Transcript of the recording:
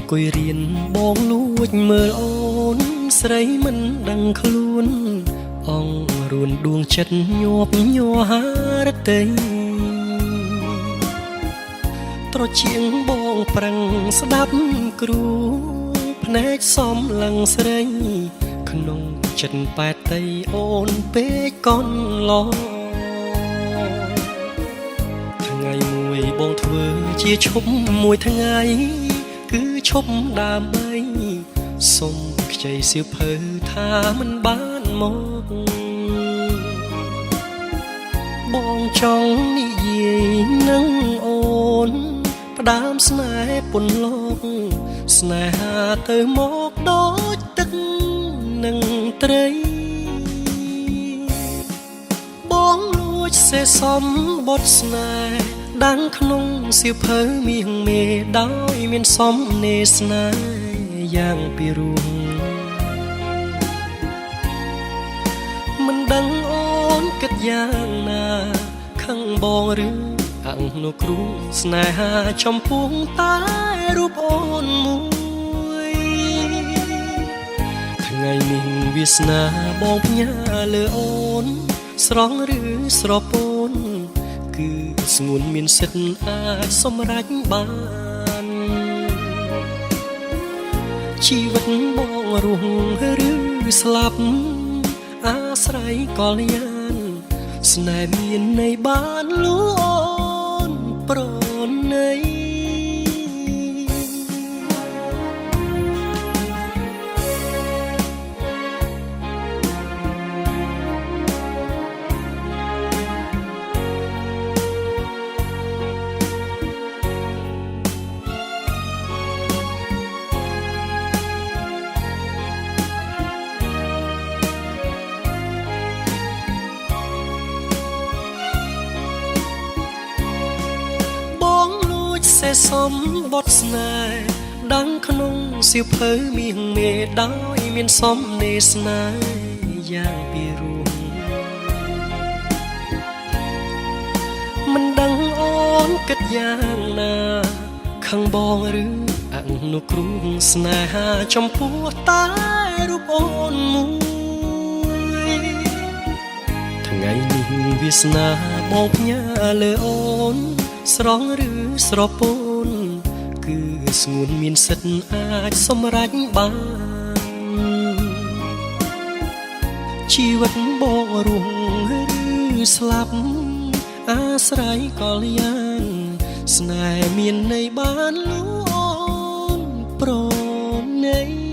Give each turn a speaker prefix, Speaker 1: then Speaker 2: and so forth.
Speaker 1: អង្គុយរៀនបងលួចមើលអូនស្រីមិនដឹងខ្លួនអង្គរួនដួងចិត្តញាប់ញ័រហារតីត្រចៀងបងប្រឹងស្ដាប់គ្រូភ្នែកសំឡឹងស្រីក្នុងចិត្តប៉ែតតីអូនពេកកន់ឡថ្ងៃមួយបងធ្វើជាឈប់មួយថ្ងៃគឺឈប់ដើម្បីសុំខ្ចីសៀវភៅថាមិនបានមកបងចង់និយាយនឹងអូនផ្ដើមស្នេហ៍ពន្លកស្នេហាទៅមកដូចទឹកនឹងត្រីបងលួចសេសំបត់ស្នេហ៍ដាំងក្នុងសៀវភៅមាសមេដោយមានសំនេស្នេហ៍យ៉ាងពីរួមមិនដឹងអូនគិតយ៉ាងណាខឹងបងឬអនុគ្រូស្នេហាចំពោះតែរូបអូនមួយថ្ងៃនេះវាសនាបងផ្ញើលើអូនស្រងឬស្រពោនគឺស្ងួនមានសិទ្ធអាចសម្រេចបានជីវិតបងរស់ឬស្លាប់អាស្រ័យកលយានស្នេហ៍មានន័យបានលួអូនប្រណីសេសំបត់ស្នេហ៍ដាំងក្នុងសៀវភៅមាសមេដោយមានសំនេស្នេហ៍យ៉ាងពីរួមមិនដឹងអូនគិតយ៉ាងណាខឹងបងឬអនុគ្រូស្នេហាចំពោះតែរូបអូនមួយថ្ងៃនេះវាសនាបងផ្ញើលើអូនស្រងឬស្រពោនគឺស្ងួនមានសិទ្ធអាចសម្រេចបានជីវិតបងរស់ឬស្លាប់អាស្រ័យកលយានស្នេហ៍មានន័យបានលួអូនប្រណី